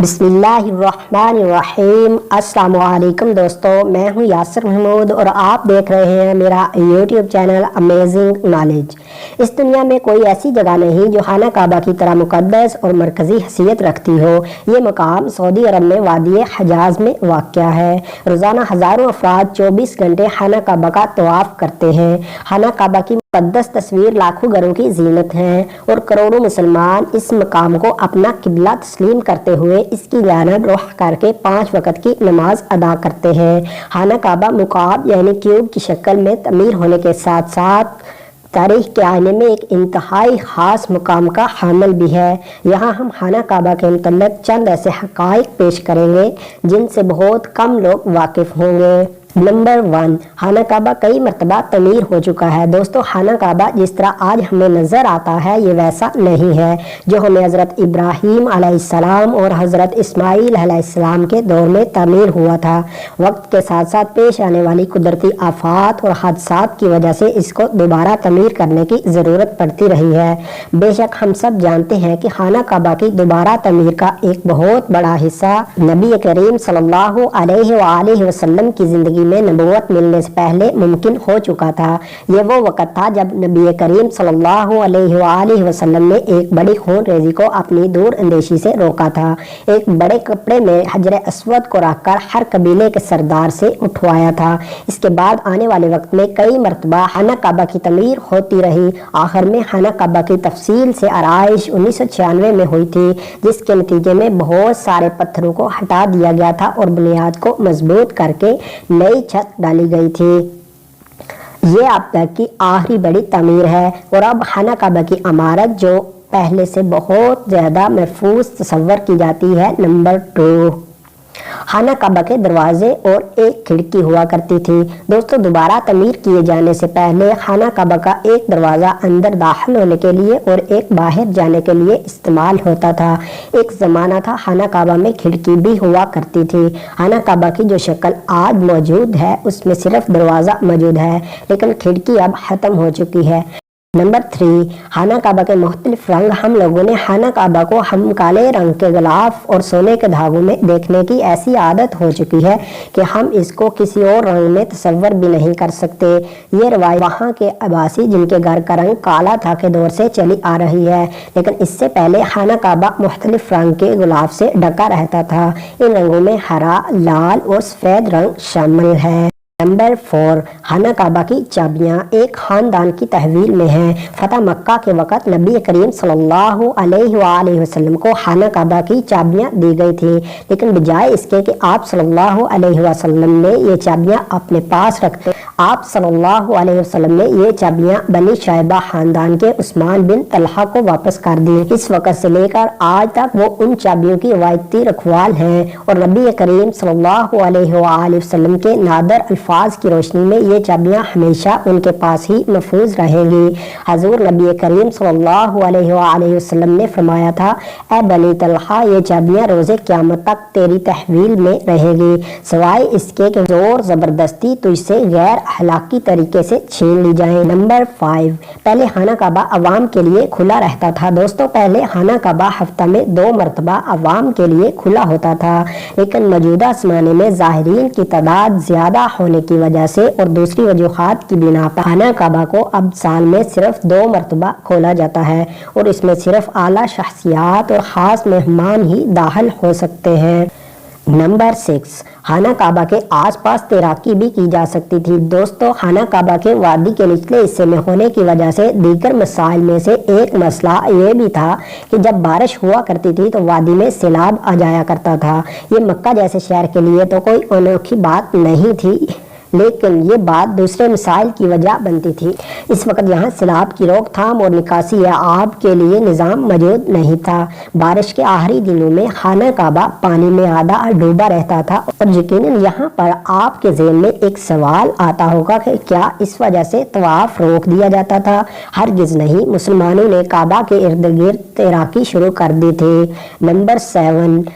बिस्मिल्लाहिर्रहमानिर्रहीम। अस्सलाम वालेकुम दोस्तों, मैं हूं यासिर महमूद और आप देख रहे हैं मेरा यूट्यूब चैनल अमेजिंग नॉलेज। इस दुनिया में कोई ऐसी जगह नहीं जो खाना काबा की तरह मुकद्दस और मरकज़ी हैसियत रखती हो। ये मकाम सऊदी अरब में वादी हजाज में वाक़या है। रोज़ाना हज़ारों अफराद 24 घंटे खाना काबा का तवाफ़ करते हैं। खाना काबा की मुक़द्दस तस्वीर लाखों घरों की जीनत है और करोड़ों मुसलमान इस मकाम को अपना किबला तस्लीम करते हुए इसकी जानिब रुख करके 5 वक़्त की नमाज अदा करते हैं। खाना काबा मुकाब यानी क्यूब की शक्ल में तमीर होने के साथ साथ तारीख के आईने में एक इंतहाई ख़ास मुकाम का हामिल भी है। यहाँ हम खाना काबा के मुतल्लिक़ चंद ऐसे हक़ाइक़ पेश करेंगे जिनसे बहुत कम लोग वाकिफ़ होंगे। नंबर 1, खाना काबा कई मरतबा तमीर हो चुका है। दोस्तों, खाना काबा जिस तरह आज हमें नज़र आता है ये वैसा नहीं है जो हमें हज़रत इब्राहीम अलैहिस्सलाम और हज़रत इस्माईल अलैहिस्सलाम के दौर में तमीर हुआ था। वक्त के साथ साथ पेश आने वाली कुदरती आफात और हादसात की वजह से इसको दोबारा तमीर करने की ज़रूरत पड़ती रही है। बेशक हम सब जानते हैं कि खाना काबा की दोबारा तमीर का एक बहुत बड़ा हिस्सा नबी करीम सल्लल्लाहु अलैहि वसल्लम की ज़िंदगी में नबूवत मिलने से पहले मुमकिन हो चुका था। ये वो वक़्त था जब नबी करीम सल्लल्लाहु अलैहि वसल्लम ने एक बड़ी खून रेजी को अपनी दूर अंदेशी से रोका था। एक बड़े कपड़े में हजर अस्वद को रखकर हर कबीले के सरदार से उठवाया था। इसके बाद आने वाले वक्त में कई मरतबा खाना काबा की तमीर होती रही। आखिर में खाना काबा की तफसील से आराइश 1996 में हुई थी, जिसके नतीजे में बहुत सारे पत्थरों को हटा दिया गया था और बुनियाद को मजबूत करके नई छत डाली गई थी। ये अब तक की आखिरी बड़ी तमीर है और अब खाना काबा की इमारत जो पहले से बहुत ज़्यादा महफूज तस्वर की जाती है। नंबर 2, खाना काबा के दरवाजे और एक खिड़की हुआ करती थी। दोस्तों, दोबारा तमीर किए जाने से पहले खाना काबा का एक दरवाज़ा अंदर दाखिल होने के लिए और एक बाहर जाने के लिए इस्तेमाल होता था। एक ज़माना था खाना काबा में खिड़की भी हुआ करती थी। खाना काबा की जो शक्ल आज मौजूद है उसमें सिर्फ दरवाज़ा मौजूद है, लेकिन खिड़की अब ख़त्म हो चुकी है। नंबर 3, खाना काबा के मुख्तलिफ रंग। हम लोगों ने खाना काबा को हम काले रंग के गिलाफ और सोने के धागों में देखने की ऐसी आदत हो चुकी है कि हम इसको किसी और रंग में तस्वर भी नहीं कर सकते। ये रवायत वहाँ के अब्बासी जिनके घर का रंग काला था के दौर से चली आ रही है, लेकिन इससे पहले खाना काबा मुख्तलिफ रंग के गिलाफ से ढका रहता था। इन रंगों में हरा, लाल और सफ़ेद रंग शामिल है। नंबर 4, खाना काबा की चाबियाँ एक ख़ानदान की तहवील में हैं। फ़तह मक्का के वक़्त नबी करीम सल्लल्लाहु अलैहि वसल्लम को खाना काबा की चाबियाँ दी गई थी, लेकिन बजाय इसके कि आप सल्लल्लाहु अलैहि वसल्लम ने ये चाबियाँ अपने पास रखते, आप सल्लल्लाहु अलैहि वसल्लम ने ये चाबियाँ बनी शाइबा ख़ानदान के उस्मान बिन तलहा को वापस कर दी। इस वक़्त से लेकर आज तक वो उन चाबियों की रवायती रखवाल हैं और नबी करीम सल्लल्लाहु अलैहि वसल्लम के नादर अल्फाज की रोशनी में ये चाबियाँ हमेशा उनके पास ही महफूज रहेंगी। हजूर नबी करीम सल्लल्लाहु अलैहि वसल्लम ने फरमाया था, ए बनी तलहा, ये चाबियाँ रोज़े क़यामत तक तेरी तहवील में रहेगी, सिवाय इसके कि जोर ज़बरदस्ती तुझसे गैर अखलाकी तरीके से छीन ली जाए। नंबर 5, पहले खाना काबा अवाम के लिए खुला रहता था। दोस्तों, पहले खाना काबा हफ्ता में 2 मरतबा अवाम के लिए खुला होता था, लेकिन मौजूदा ज़माने में ज़ाहिरीन की तादाद ज़्यादा होने की वजह से और दूसरी वजूहात की बिना पर खाना काबा को अब साल में सिर्फ 2 मरतबा खोला जाता है और इसमें सिर्फ आला शख्सियात और ख़ास मेहमान ही दाखिल हो सकते हैं। नंबर 6, खाना काबा के आसपास तैराकी भी की जा सकती थी। दोस्तों, खाना काबा के वादी के निचले हिस्से में होने की वजह से दीगर मसाइल में से एक मसला ये भी था कि जब बारिश हुआ करती थी तो वादी में सैलाब आ जाया करता था। ये मक्का जैसे शहर के लिए तो कोई अनोखी बात नहीं थी, लेकिन ये बात दूसरे मसाइल की वजह बनती थी। इस वक्त यहाँ सैलाब की रोकथाम और निकासी या आब के लिए निज़ाम मौजूद नहीं था। बारिश के आखिरी दिनों में खाना काबा पानी में आधा डूबा रहता था और यकीनन यहाँ पर आपके ज़हन में एक सवाल आता होगा कि क्या इस वजह से तवाफ़ रोक दिया जाता था? हरगिज़ नहीं, मुसलमानों ने काबा के इर्द गिर्द तैराकी शुरू कर दी थी। नंबर 7,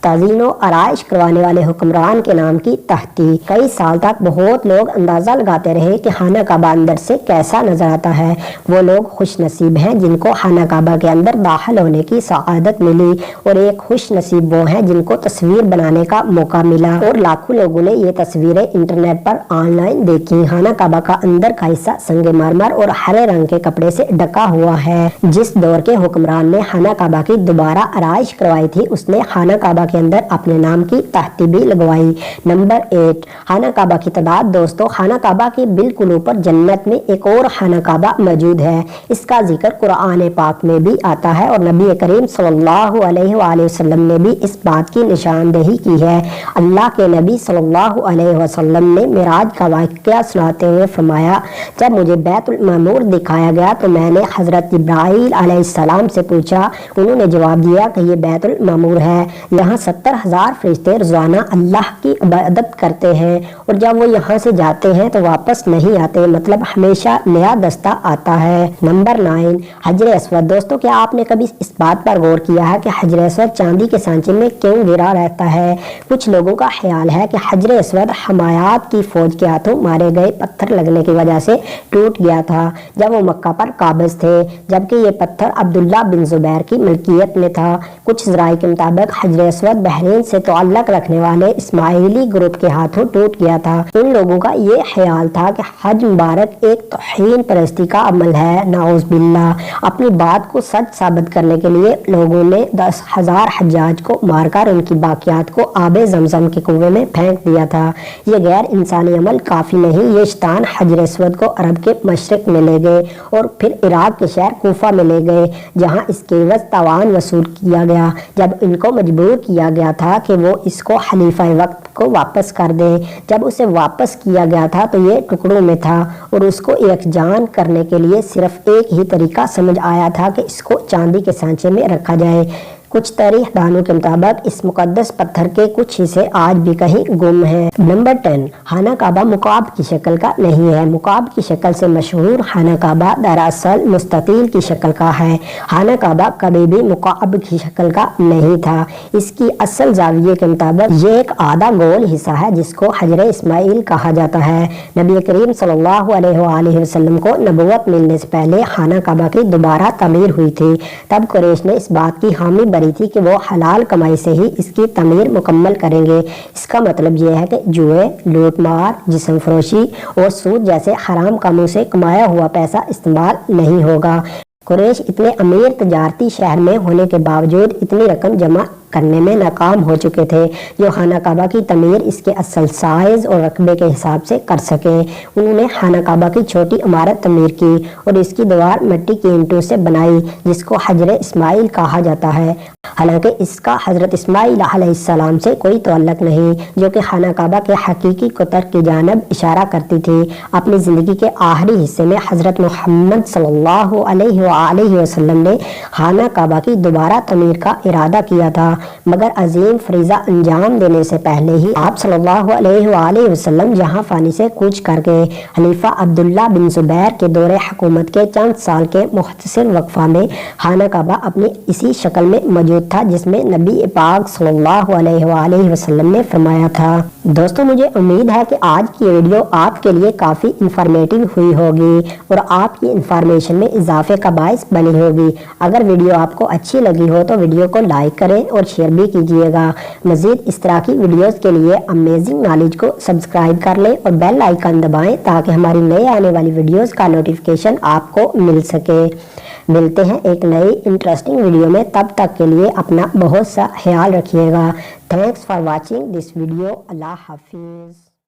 تعزین و آرائش کروانے والے حکمران کے نام کی تحقیق۔ کئی سال تک بہت لوگ اندازہ لگاتے رہے کہ خانہ کعبہ اندر سے کیسا نظر آتا ہے۔ وہ لوگ خوش نصیب ہیں جن کو خانہ کعبہ کے اندر داخل ہونے کی سعادت ملی، اور ایک خوش نصیب وہ ہیں جن کو تصویر بنانے کا موقع ملا، اور لاکھوں لوگوں نے یہ تصویریں انٹرنیٹ پر آن لائن دیکھی۔ خانہ کعبہ کا اندر کا حصہ سنگ مرمر اور ہرے رنگ کے کپڑے سے ڈھکا ہوا ہے۔ جس دور کے حکمران نے خانہ کعبہ کی دوبارہ آرائش کروائی تھی، اس نے خانہ کعبہ کے اندر اپنے نام کی تختی بھی لگوائی۔ نمبر 8، خانہ کعبہ کی تعداد۔ دوستو، خانہ کعبہ کے بالکل اوپر جنت میں ایک اور خانہ کعبہ موجود ہے۔ اس کا ذکر قرآن پاک میں بھی آتا ہے، اور نبی کریم صلی اللہ علیہ وآلہ وسلم نے بھی اس بات کی نشاندہی کی ہے۔ اللہ کے نبی صلی اللہ علیہ وسلم نے معراج کا واقعہ سناتے ہوئے فرمایا، جب مجھے بیت المعمور دکھایا گیا تو میں نے حضرت جبرائیل علیہ السلام سے پوچھا۔ انہوں نے جواب دیا کہ یہ بیت المعمور ہے، یہاں 70,000 فرشتے روزانہ اللہ کی عبادت کرتے ہیں، اور جب وہ یہاں سے جاتے ہیں تو واپس نہیں آتے، مطلب ہمیشہ نیا دستہ آتا ہے۔ نمبر 9، حجر اسود۔ دوستو، کیا آپ نے کبھی اس بات پر غور کیا ہے کہ حجر اسود چاندی کے سانچے میں کیوں گرا رہتا ہے؟ کچھ لوگوں کا خیال ہے کہ حجر اسود حمایات کی فوج کے ہاتھوں مارے گئے پتھر لگنے کی وجہ سے ٹوٹ گیا تھا جب وہ مکہ پر قابض تھے، جبکہ یہ پتھر عبداللہ بن زبیر کی ملکیت میں تھا۔ کچھ ذرائع کے مطابق حجر اسود بحرین سے تعلق رکھنے والے اسماعیلی گروپ کے ہاتھوں ٹوٹ گیا تھا۔ ان لوگوں کا یہ خیال تھا کہ حج مبارک ایک توہین پرستی کا عمل ہے، نعوذ باللہ۔ اپنی بات کو سچ ثابت کرنے کے لیے لوگوں نے 10,000 حجاج کو مار کر ان کی باقیات کو آب زمزم کے کنویں میں پھینک دیا تھا۔ یہ غیر انسانی عمل کافی نہیں، یہ شیطان حجر اسود کو عرب کے مشرق میں لے گئے اور پھر عراق کے شہر کوفہ میں لے گئے، جہاں اس کے عوض تاوان وصول کیا گیا۔ جب ان کو مجبور کیا گیا تھا کہ وہ اس کو خلیفہ وقت کو واپس کر دیں، جب اسے واپس کیا گیا تھا تو یہ ٹکڑوں میں تھا، اور اس کو یکجان کرنے کے لیے صرف ایک ہی طریقہ سمجھ آیا تھا کہ اس کو چاندی کے سانچے میں رکھا جائے۔ کچھ تاریخ دانوں کے مطابق اس مقدس پتھر کے کچھ حصے آج بھی کہیں گم ہیں۔ نمبر 10، خانہ کعبہ مکعب کی شکل کا نہیں ہے۔ مکعب کی شکل سے مشہور خانہ کعبہ دراصل مستطیل کی شکل کا ہے۔ خانہ کعبہ کبھی بھی مکعب کی شکل کا نہیں تھا۔ اس کی اصل زاویے کے مطابق یہ ایک آدھا گول حصہ ہے جس کو حجر اسماعیل کہا جاتا ہے۔ نبی کریم صلی اللہ علیہ وآلہ وسلم کو نبوت ملنے سے پہلے خانہ کعبہ کی دوبارہ تعمیر ہوئی تھی۔ تب قریش نے اس بات کی حامی تھی کہ وہ حلال کمائی سے ہی اس کی تعمیر مکمل کریں گے۔ اس کا مطلب یہ ہے کہ جوئے، لوٹ مار، جسم فروشی اور سود جیسے حرام کاموں سے کمایا ہوا پیسہ استعمال نہیں ہوگا۔ قریش اتنے امیر تجارتی شہر میں ہونے کے باوجود اتنی رقم جمع کرنے میں ناکام ہو چکے تھے جو خانہ کعبہ کی تعمیر اس کے اصل سائز اور رقبے کے حساب سے کر سکے۔ انہوں نے خانہ کعبہ کی چھوٹی عمارت تعمیر کی اور اس کی دیوار مٹی کی اینٹوں سے بنائی جس کو حجر اسماعیل کہا جاتا ہے، حالانکہ اس کا حضرت اسماعیل علیہ السلام سے کوئی تعلق نہیں، جو کہ خانہ کعبہ کے حقیقی قطر کی جانب اشارہ کرتی تھی۔ اپنی زندگی کے آخری حصے میں حضرت محمد صلی اللہ علیہ وآلہ وسلم نے خانہ کعبہ کی دوبارہ تعمیر کا ارادہ کیا تھا، مگر عظیم فریضہ انجام دینے سے پہلے ہی آپ صلی اللہ علیہ وآلہ وسلم جہاں فانی سے کوچ کر گئے۔ خلیفہ عبداللہ بن زبیر کے دور حکومت کے چند سال کے مختصر وقفہ میں خانہ کعبہ اپنی اسی شکل میں موجود تھا جس میں نبی پاک صلی اللہ علیہ وآلہ وسلم نے فرمایا تھا۔ دوستو، مجھے امید ہے کہ آج کی ویڈیو آپ کے لیے کافی انفارمیٹو ہوئی ہوگی اور آپ کی انفارمیشن میں اضافے کا باعث بنی ہوگی۔ اگر ویڈیو آپ کو اچھی لگی ہو تو ویڈیو کو لائک کریں اور شیئر بھی کیجیے گا۔ مزید اس طرح کی ویڈیوز کے لیے امیزنگ نالج کو سبسکرائب کر لیں اور بیل آئیکن دبائیں تاکہ ہماری نئے آنے والی ویڈیوز کا نوٹیفیکیشن آپ کو مل سکے۔ ملتے ہیں ایک نئی انٹرسٹنگ ویڈیو میں، تب تک کے لیے اپنا بہت سا خیال رکھیے گا۔ Thanks for watching this video. اللہ حافظ۔